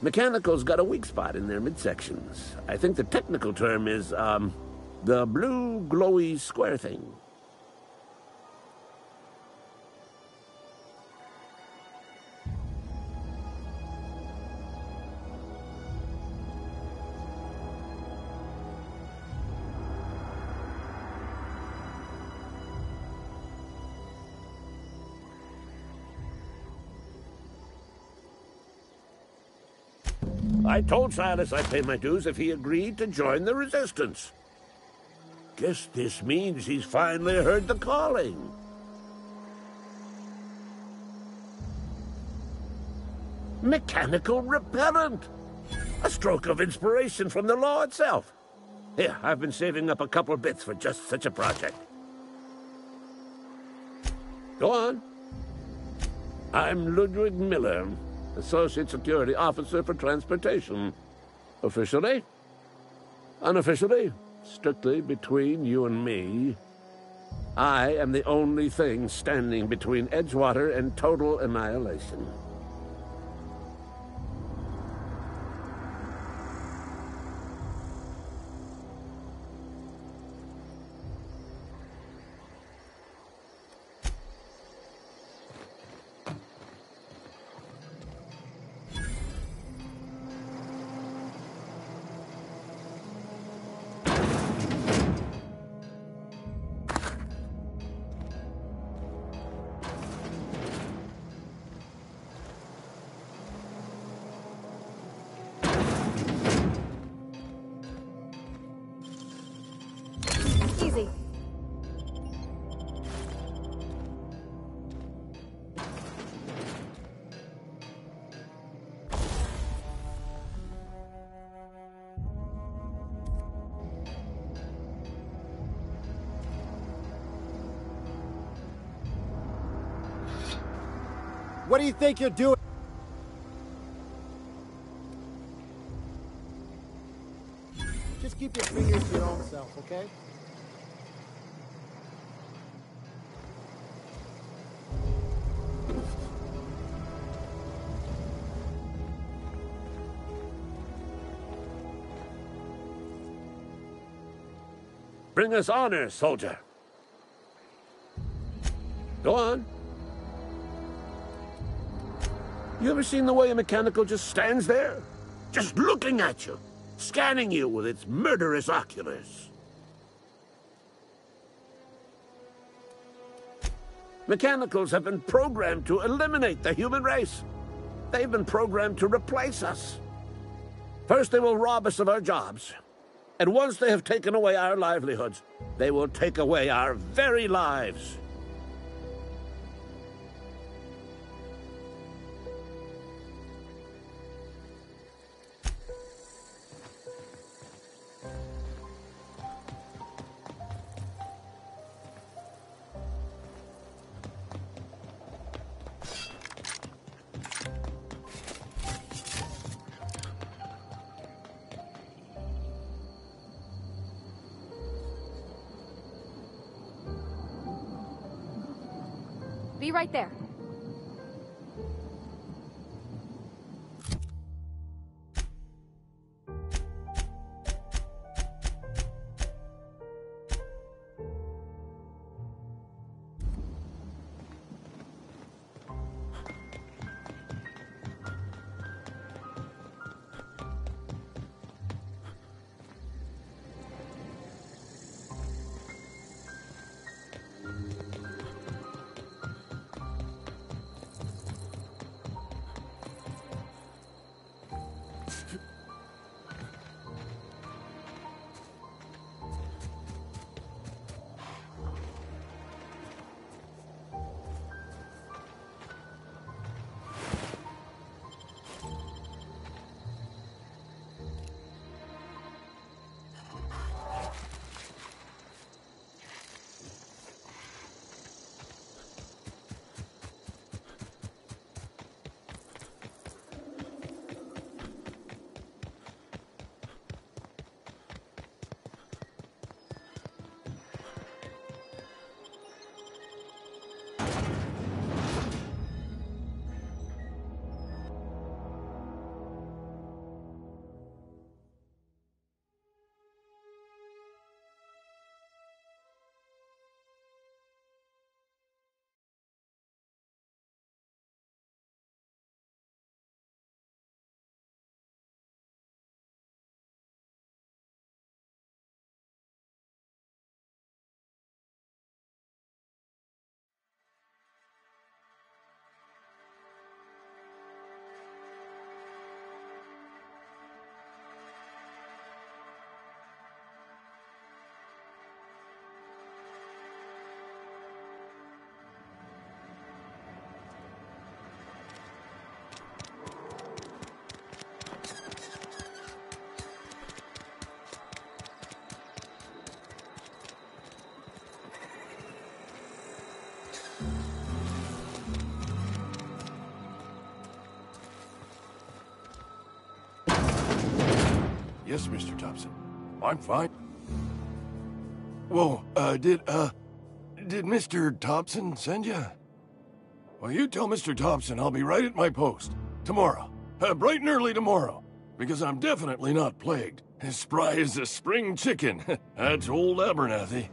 Mechanical's got a weak spot in their midsections. I think the technical term is, the blue glowy square thing. I told Silas I'd pay my dues if he agreed to join the Resistance. Guess this means he's finally heard the calling. Mechanical repellent! A stroke of inspiration from the law itself. Here, I've been saving up a couple bits for just such a project. Go on. I'm Ludwig Miller, Associate Security Officer for Transportation. Officially? Unofficially? Strictly between you and me. I am the only thing standing between Edgewater and total annihilation. Easy. What do you think you're doing? Just keep your fingers to your own self, okay? Bring us honor, soldier. Go on. You ever seen the way a mechanical just stands there? Just looking at you, scanning you with its murderous oculars. Mechanicals have been programmed to eliminate the human race. They've been programmed to replace us. First, they will rob us of our jobs. And once they have taken away our livelihoods, they will take away our very lives. Be right there. Yes, Mr. Thompson. I'm fine. Whoa, did Mr. Thompson send you? Well, you tell Mr. Thompson I'll be right at my post. Tomorrow. Bright and early tomorrow. Because I'm definitely not plagued. As spry as a spring chicken. That's old Abernathy.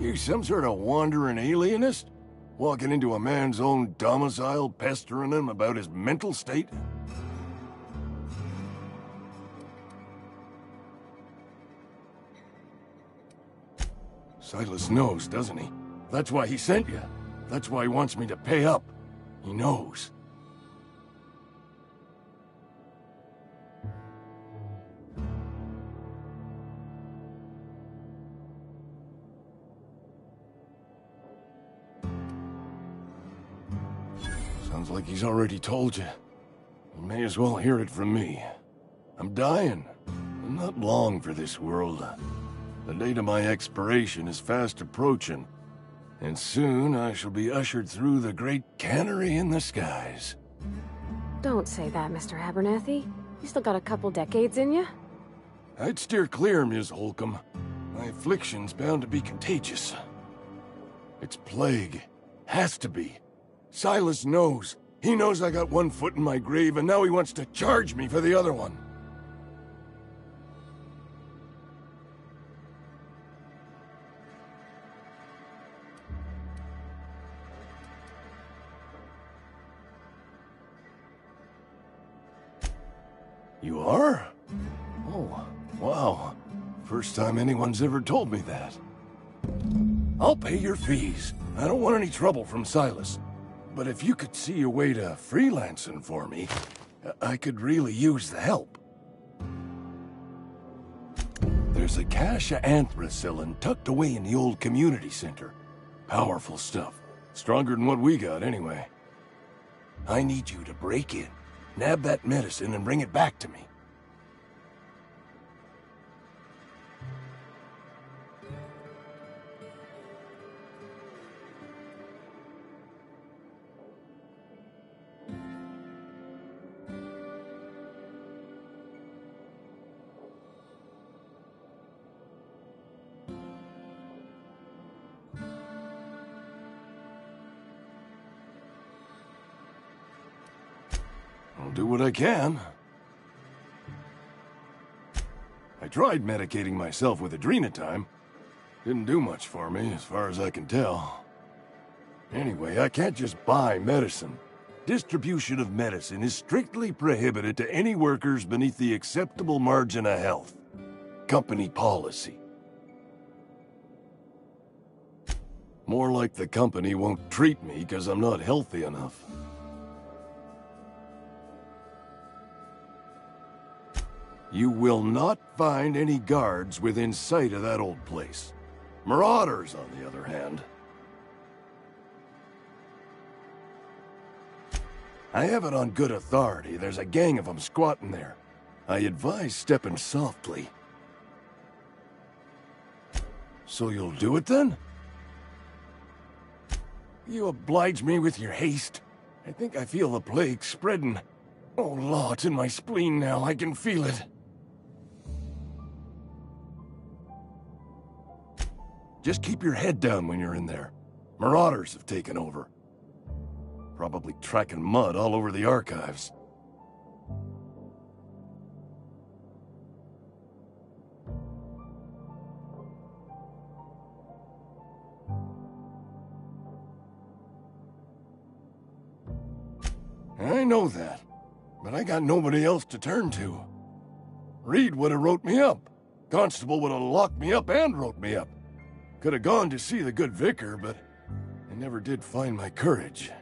You some sort of wandering alienist? Walking into a man's own domicile, pestering him about his mental state? Silas knows, doesn't he? That's why he sent you. That's why he wants me to pay up. He knows. Sounds like he's already told you. You may as well hear it from me. I'm dying. I'm not long for this world. The date of my expiration is fast approaching, and soon I shall be ushered through the great cannery in the skies. Don't say that, Mr. Abernathy. You still got a couple decades in you. I'd steer clear, Ms. Holcomb. My affliction's bound to be contagious. It's plague. Has to be. Silas knows. He knows I got one foot in my grave, and now he wants to charge me for the other one. You are? Oh, wow. First time anyone's ever told me that. I'll pay your fees. I don't want any trouble from Silas. But if you could see a way to freelancing for me, I could really use the help. There's a cache of anthracillin tucked away in the old community center. Powerful stuff. Stronger than what we got, anyway. I need you to break in, nab that medicine, and bring it back to me. I'll do what I can. I tried medicating myself with Adrenatime. Didn't do much for me, as far as I can tell. Anyway, I can't just buy medicine. Distribution of medicine is strictly prohibited to any workers beneath the acceptable margin of health. Company policy. More like the company won't treat me because I'm not healthy enough. You will not find any guards within sight of that old place. Marauders, on the other hand. I have it on good authority. There's a gang of them squatting there. I advise stepping softly. So you'll do it then? You oblige me with your haste. I think I feel the plague spreading. Oh, Law, it's in my spleen now. I can feel it. Just keep your head down when you're in there. Marauders have taken over. Probably tracking mud all over the archives. I know that, but I got nobody else to turn to. Reed would have wrote me up. Constable would have locked me up and wrote me up. Could have gone to see the good vicar, but I never did find my courage.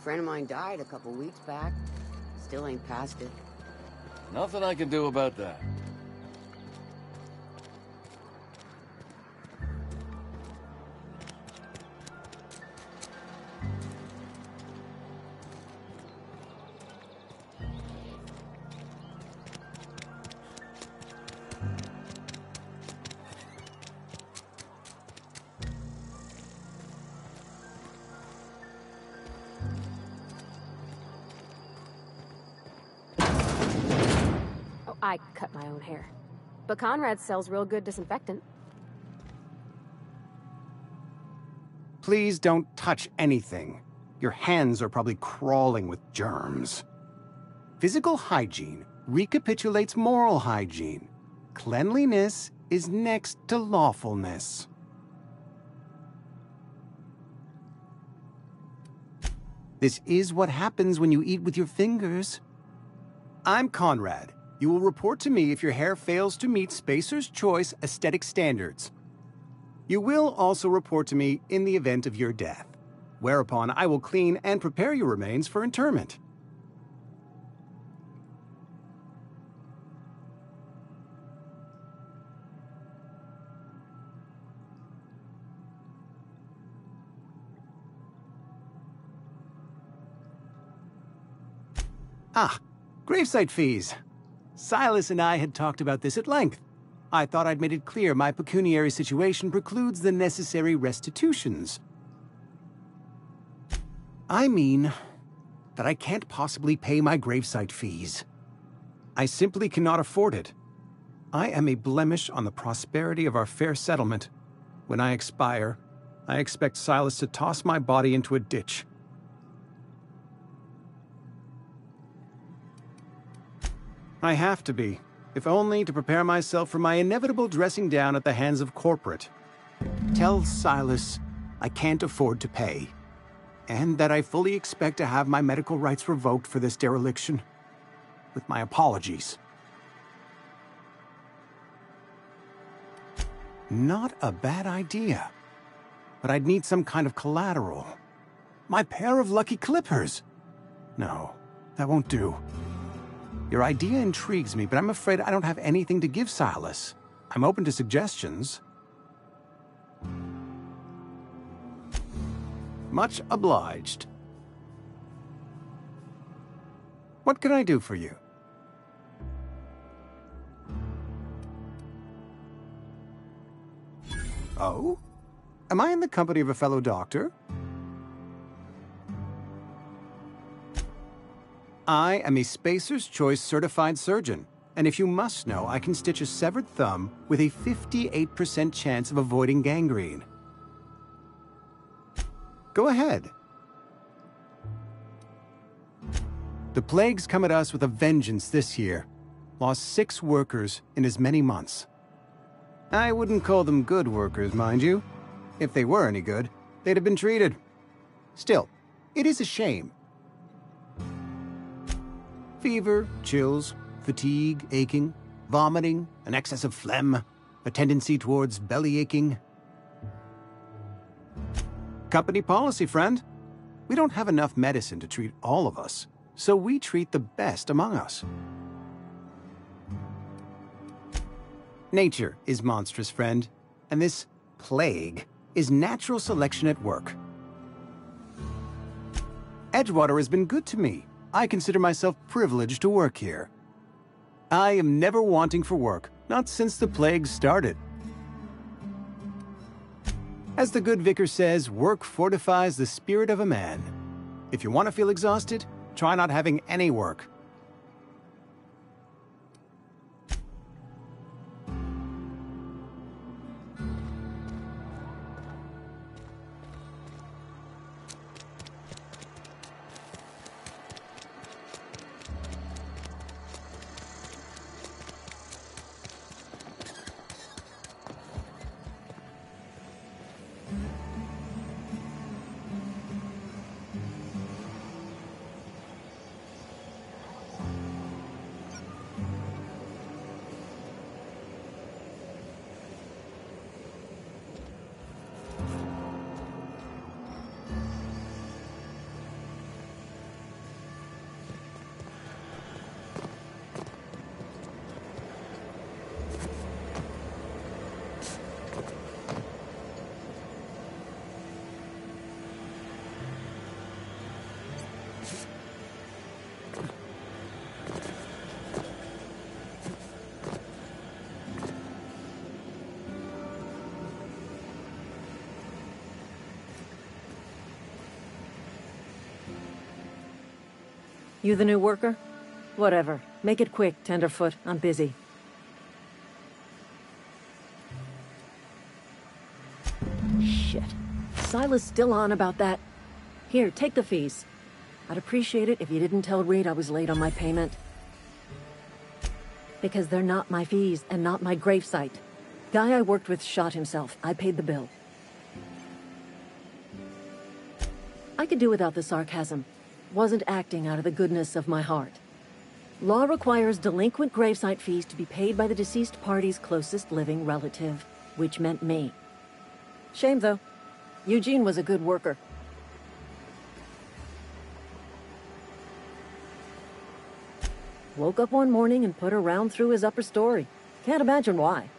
Friend of mine died a couple weeks back. Still ain't past it. Nothing I can do about that. I cut my own hair. But Conrad sells real good disinfectant. Please don't touch anything. Your hands are probably crawling with germs. Physical hygiene recapitulates moral hygiene. Cleanliness is next to lawfulness. This is what happens when you eat with your fingers. I'm Conrad. You will report to me if your hair fails to meet Spacer's Choice aesthetic standards. You will also report to me in the event of your death, whereupon I will clean and prepare your remains for interment. Ah, gravesite fees. Silas and I had talked about this at length. I thought I'd made it clear my pecuniary situation precludes the necessary restitutions. I mean that I can't possibly pay my gravesite fees. I simply cannot afford it. I am a blemish on the prosperity of our fair settlement. When I expire, I expect Silas to toss my body into a ditch. I have to be, if only to prepare myself for my inevitable dressing down at the hands of corporate. Tell Silas I can't afford to pay, and that I fully expect to have my medical rights revoked for this dereliction. With my apologies. Not a bad idea. But I'd need some kind of collateral. My pair of lucky clippers! No, that won't do. Your idea intrigues me, but I'm afraid I don't have anything to give Silas. I'm open to suggestions. Much obliged. What can I do for you? Oh? Am I in the company of a fellow doctor? I am a Spacer's Choice certified surgeon, and if you must know, I can stitch a severed thumb with a 58% chance of avoiding gangrene. Go ahead. The plague's come at us with a vengeance this year. Lost 6 workers in as many months. I wouldn't call them good workers, mind you. If they were any good, they'd have been treated. Still, it is a shame. Fever, chills, fatigue, aching, vomiting, an excess of phlegm, a tendency towards belly aching. Company policy, friend. We don't have enough medicine to treat all of us, so we treat the best among us. Nature is monstrous, friend, and this plague is natural selection at work. Edgewater has been good to me. I consider myself privileged to work here. I am never wanting for work, not since the plague started. As the good vicar says, work fortifies the spirit of a man. If you want to feel exhausted, try not having any work. You the new worker? Whatever. Make it quick, Tenderfoot. I'm busy. Shit. Silas still on about that. Here, take the fees. I'd appreciate it if you didn't tell Reed I was late on my payment. Because they're not my fees and not my gravesite. Guy I worked with shot himself. I paid the bill. I could do without the sarcasm. Wasn't acting out of the goodness of my heart. Law requires delinquent gravesite fees to be paid by the deceased party's closest living relative, which meant me. Shame, though. Eugene was a good worker. Woke up one morning and put a round through his upper story. Can't imagine why.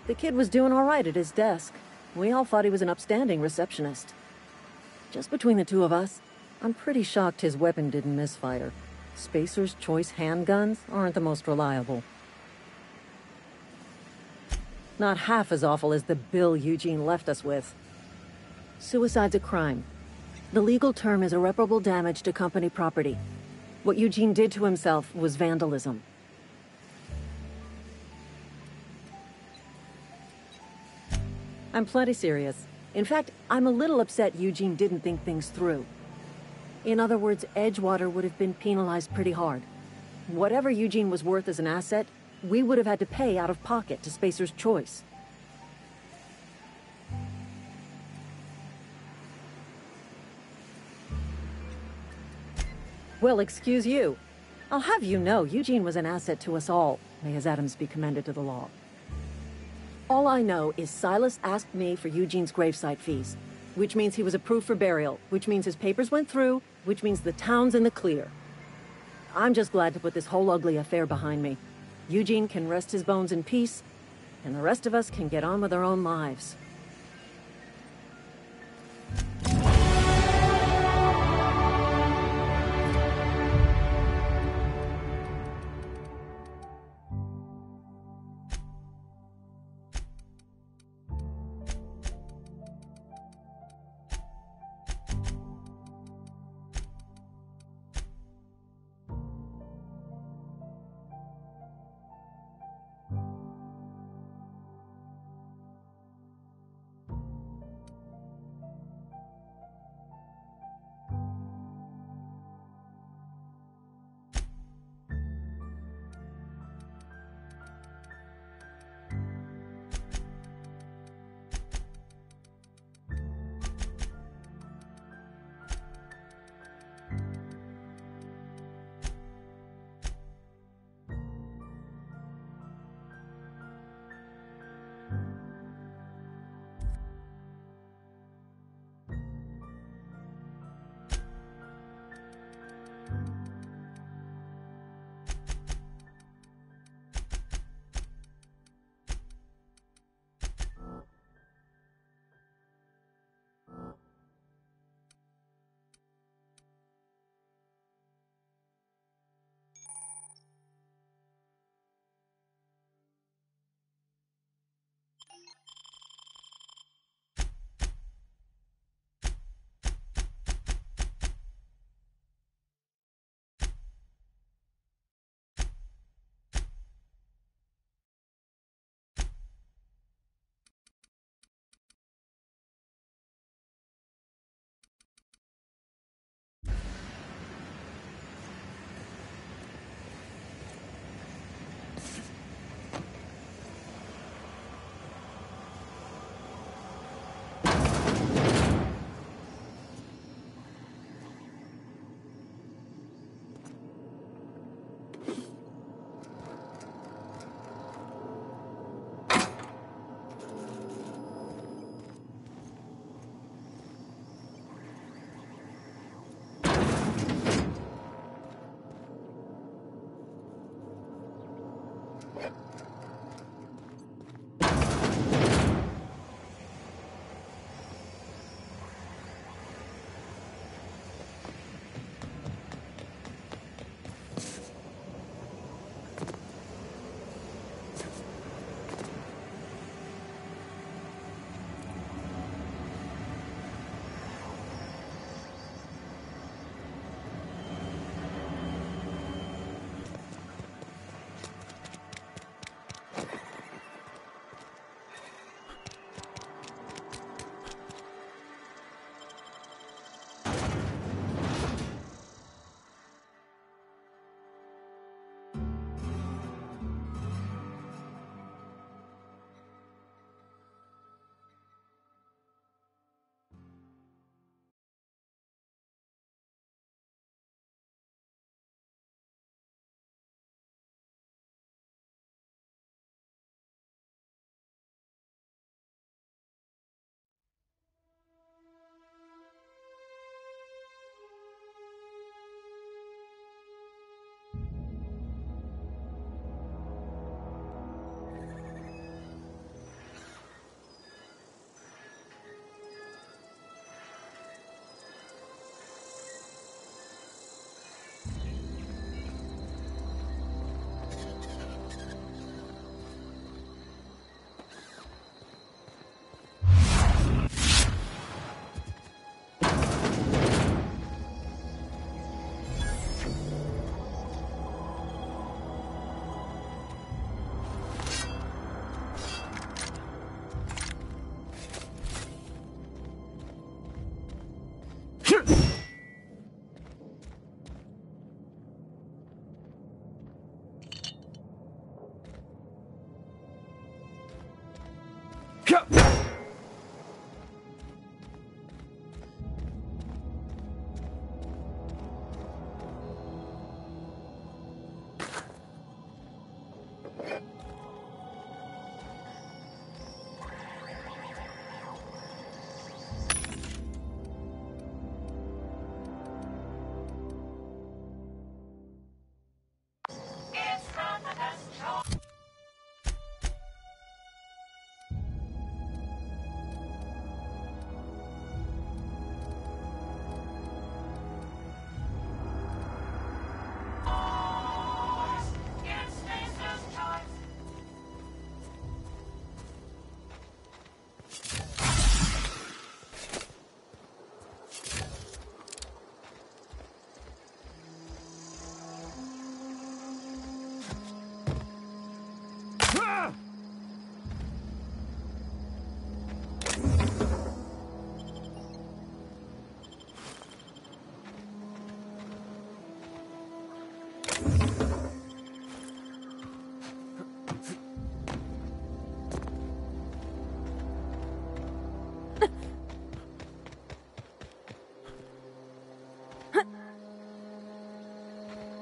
The kid was doing all right at his desk. We all thought he was an upstanding receptionist. Just between the two of us, I'm pretty shocked his weapon didn't misfire. Spacer's Choice handguns aren't the most reliable. Not half as awful as the bill Eugene left us with. Suicide's a crime. The legal term is irreparable damage to company property. What Eugene did to himself was vandalism. I'm plenty serious. In fact, I'm a little upset Eugene didn't think things through. In other words, Edgewater would have been penalized pretty hard. Whatever Eugene was worth as an asset, we would have had to pay out of pocket to Spacer's Choice. Well, excuse you. I'll have you know Eugene was an asset to us all. May his atoms be commended to the law. All I know is Silas asked me for Eugene's gravesite fees, which means he was approved for burial, which means his papers went through, which means the town's in the clear. I'm just glad to put this whole ugly affair behind me. Eugene can rest his bones in peace, and the rest of us can get on with our own lives.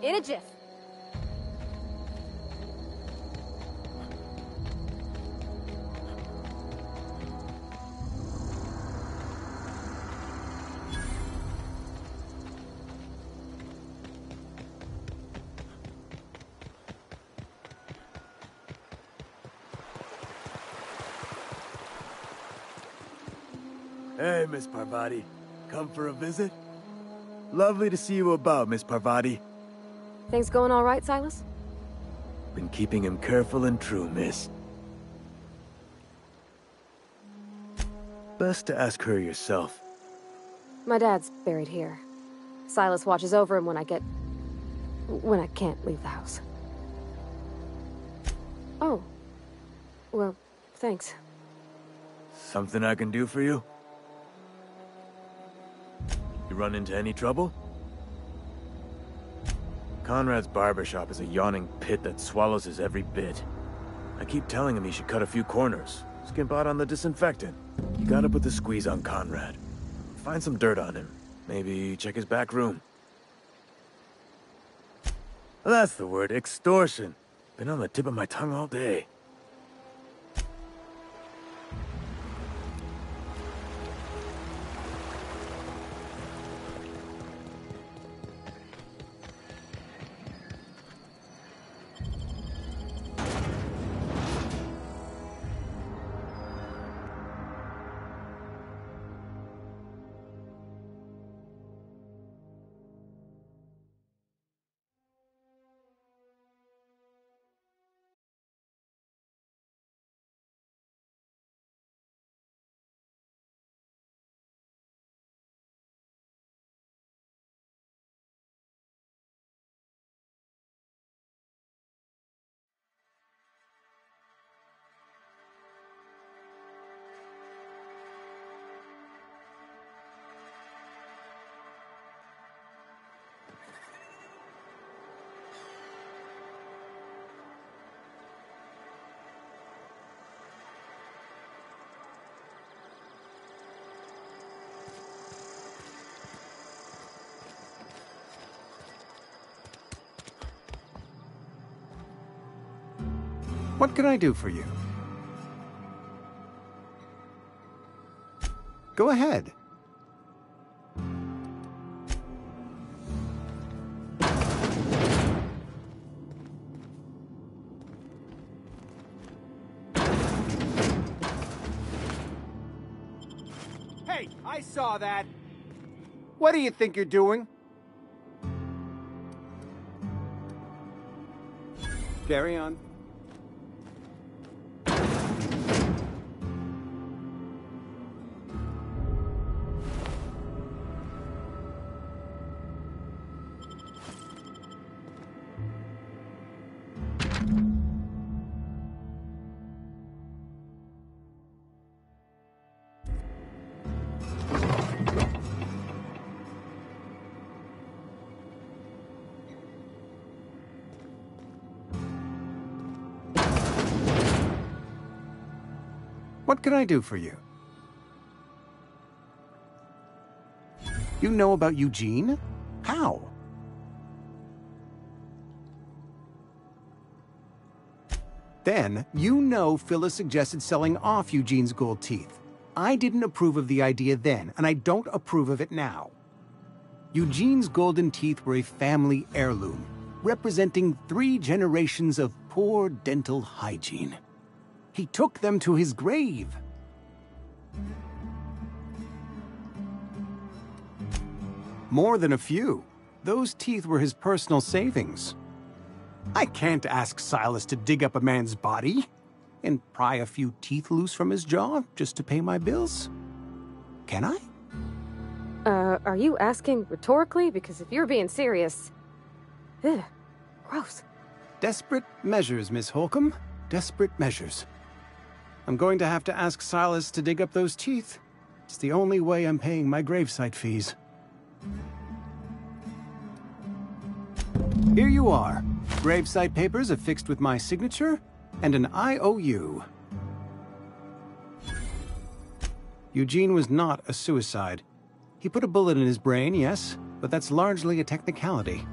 In a jiff. Hey, Miss Parvati. Come for a visit? Lovely to see you about, Miss Parvati. Things going all right, Silas? Been keeping him careful and true, miss. Best to ask her yourself. My dad's buried here. Silas watches over him when I can't leave the house. Oh. Well, thanks. Something I can do for you? You run into any trouble? Conrad's barbershop is a yawning pit that swallows his every bit. I keep telling him he should cut a few corners, skimp out on the disinfectant. You gotta put the squeeze on Conrad. Find some dirt on him. Maybe check his back room. That's the word, extortion. Been on the tip of my tongue all day. What can I do for you? Go ahead. Hey, I saw that. What do you think you're doing? Carry on. What can I do for you? You know about Eugene? How? Then, you know Phyllis suggested selling off Eugene's gold teeth. I didn't approve of the idea then, and I don't approve of it now. Eugene's golden teeth were a family heirloom, representing 3 generations of poor dental hygiene. He took them to his grave. More than a few. Those teeth were his personal savings. I can't ask Silas to dig up a man's body and pry a few teeth loose from his jaw just to pay my bills. Can I? Are you asking rhetorically? Because if you're being serious... Ugh, gross. Desperate measures, Miss Holcomb. Desperate measures. I'm going to have to ask Silas to dig up those teeth. It's the only way I'm paying my gravesite fees. Here you are. Gravesite papers affixed with my signature and an IOU. Eugene was not a suicide. He put a bullet in his brain, yes, but that's largely a technicality.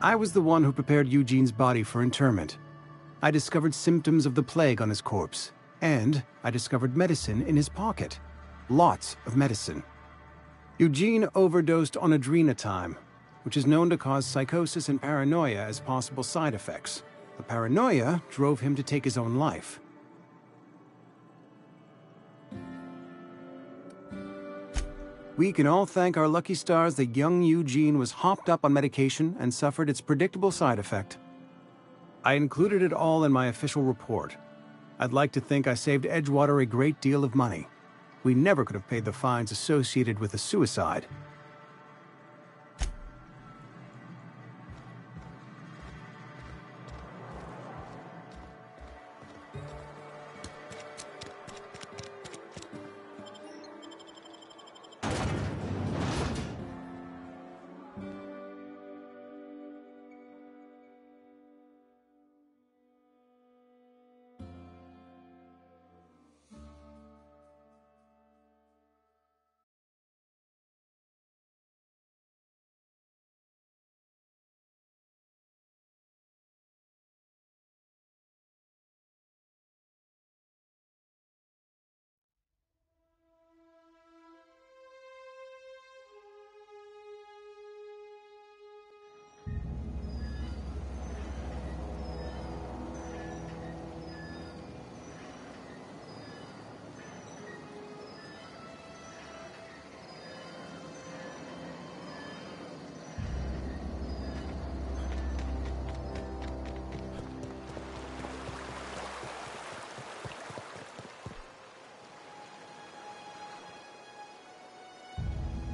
I was the one who prepared Eugene's body for interment. I discovered symptoms of the plague on his corpse, and I discovered medicine in his pocket. Lots of medicine. Eugene overdosed on adrenatime, which is known to cause psychosis and paranoia as possible side effects. The paranoia drove him to take his own life. We can all thank our lucky stars that young Eugene was hopped up on medication and suffered its predictable side effect. I included it all in my official report. I'd like to think I saved Edgewater a great deal of money. We never could have paid the fines associated with a suicide.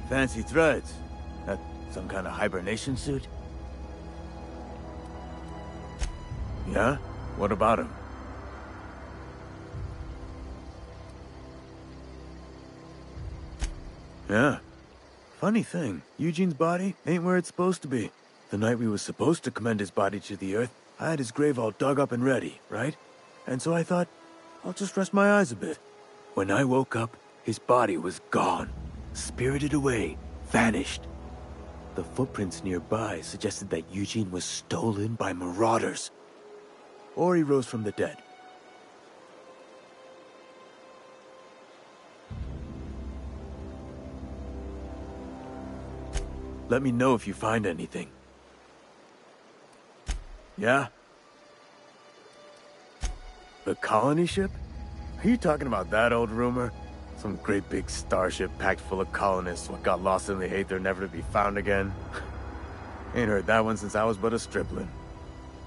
Fancy threads. That some kind of hibernation suit? Yeah? What about him? Yeah. Funny thing, Eugene's body ain't where it's supposed to be. The night we was supposed to commend his body to the earth, I had his grave all dug up and ready, right? And so I thought, I'll just rest my eyes a bit. When I woke up, his body was gone. Spirited away, vanished. The footprints nearby suggested that Eugene was stolen by marauders. Or he rose from the dead. Let me know if you find anything. Yeah? The colony ship? Are you talking about that old rumor? Some great big starship packed full of colonists what got lost in the aether never to be found again. Ain't heard that one since I was but a stripling.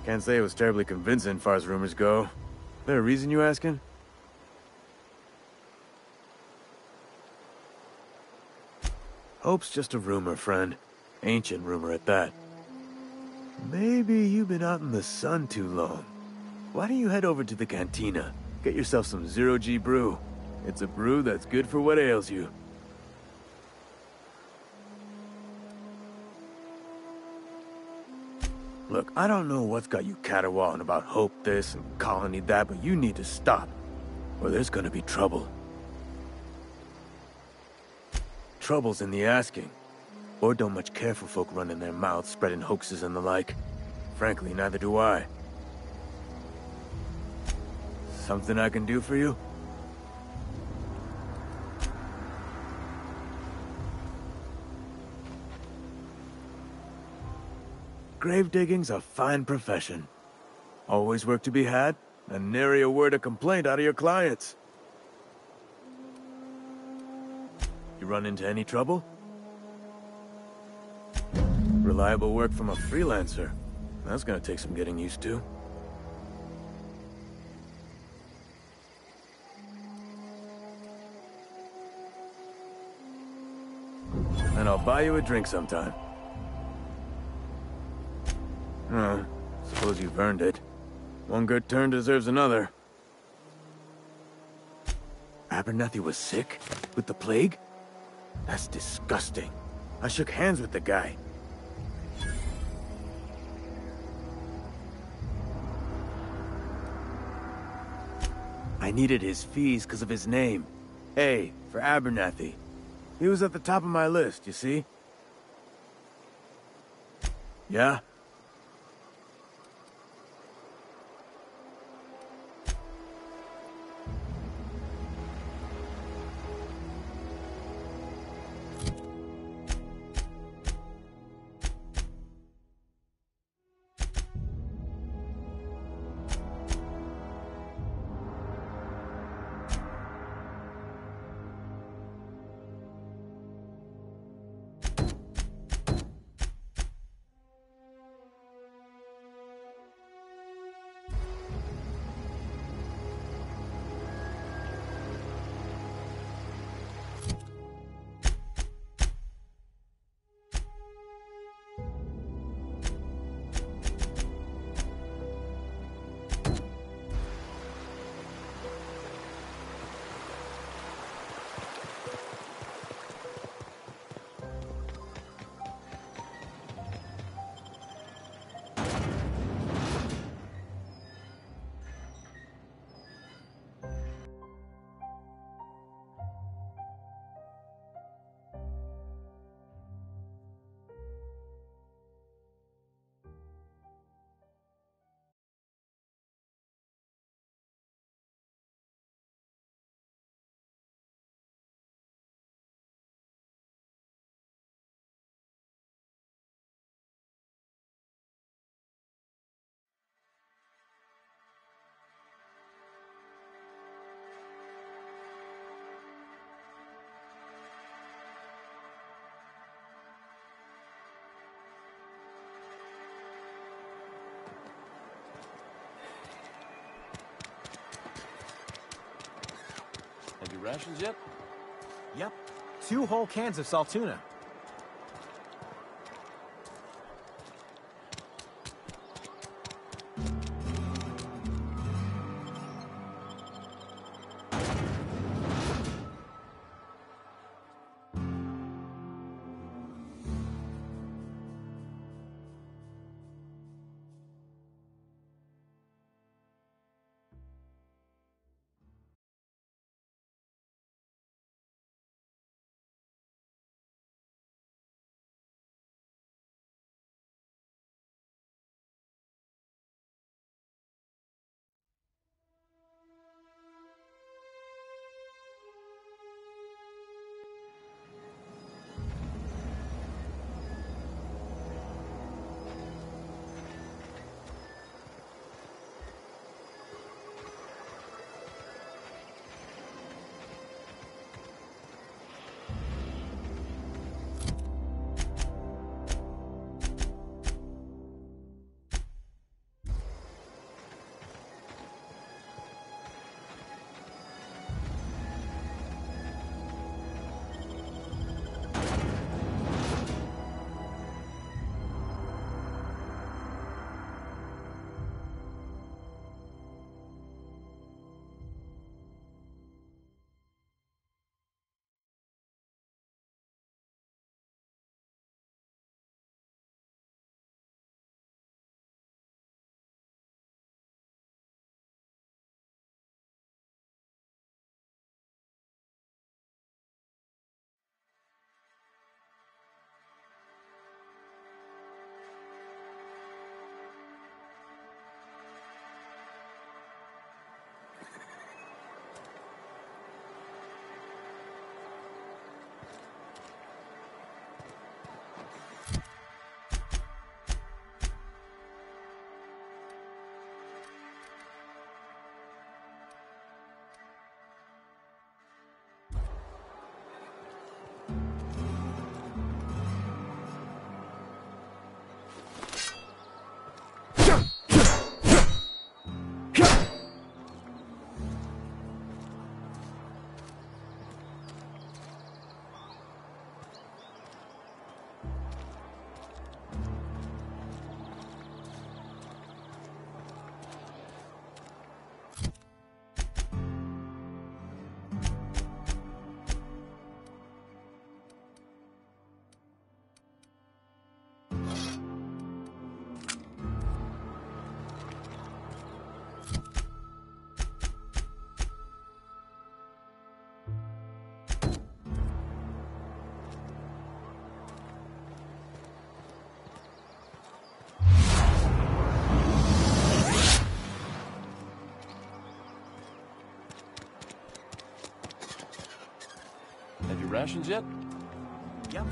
Can't say it was terribly convincing far as rumors go. There a reason you asking? Hope's just a rumor, friend. Ancient rumor at that. Maybe you've been out in the sun too long. Why don't you head over to the cantina? Get yourself some Zero-G brew. It's a brew that's good for what ails you. Look, I don't know what's got you caterwauling about Hope this and Colony that, but you need to stop, or there's gonna be trouble. Trouble's in the asking. Or don't much care for folk running their mouths, spreading hoaxes and the like. Frankly, neither do I. Something I can do for you? Grave digging's a fine profession. Always work to be had, and nary a word of complaint out of your clients. You run into any trouble? Reliable work from a freelancer. That's gonna take some getting used to. And I'll buy you a drink sometime. Oh, suppose you've earned it. One good turn deserves another. Abernathy was sick? With the plague? That's disgusting. I shook hands with the guy. I needed his fees because of his name. A, for Abernathy. He was at the top of my list, you see? Yeah? rations yet? Yep. 2 whole cans of salt tuna. Have your rations yet? Yep.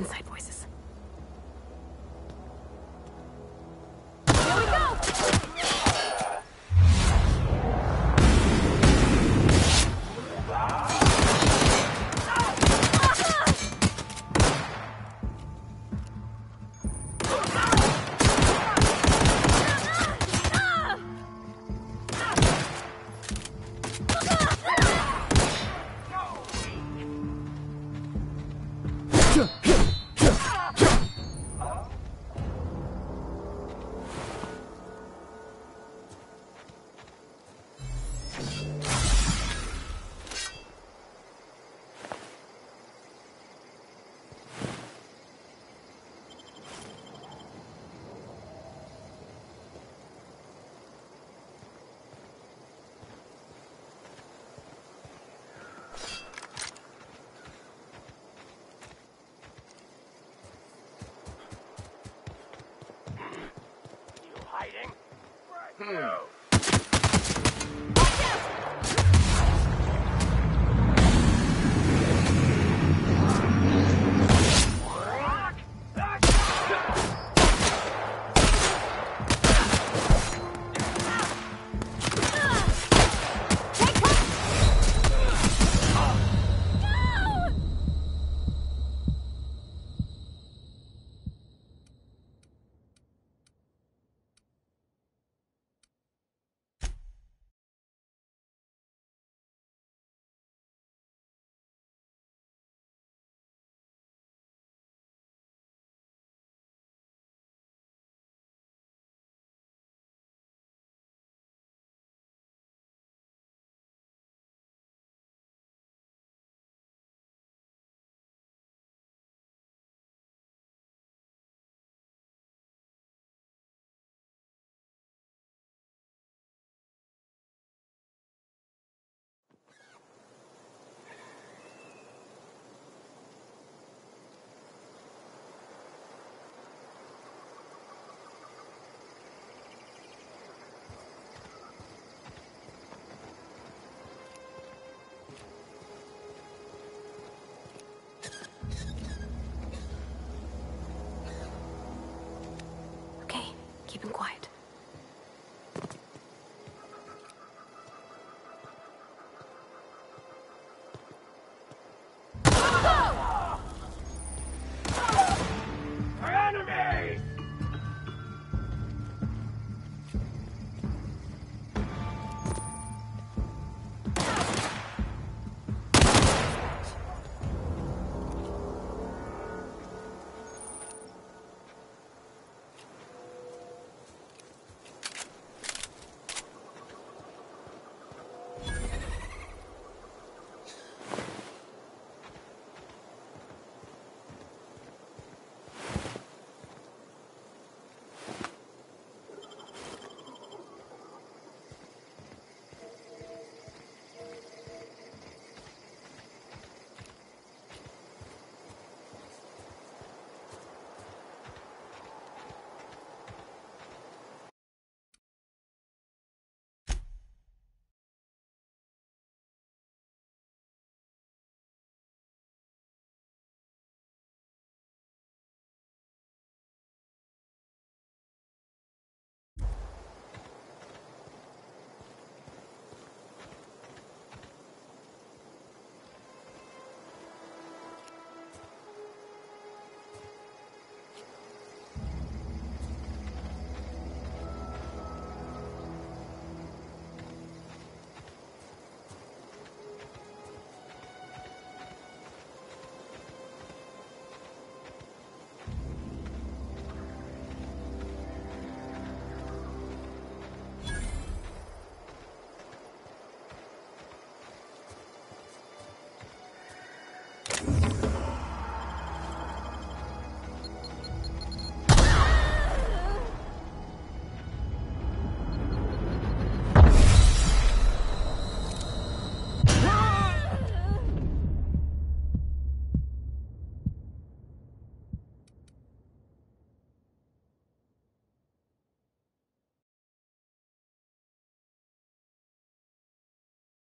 inside voices. Okay, keep him quiet.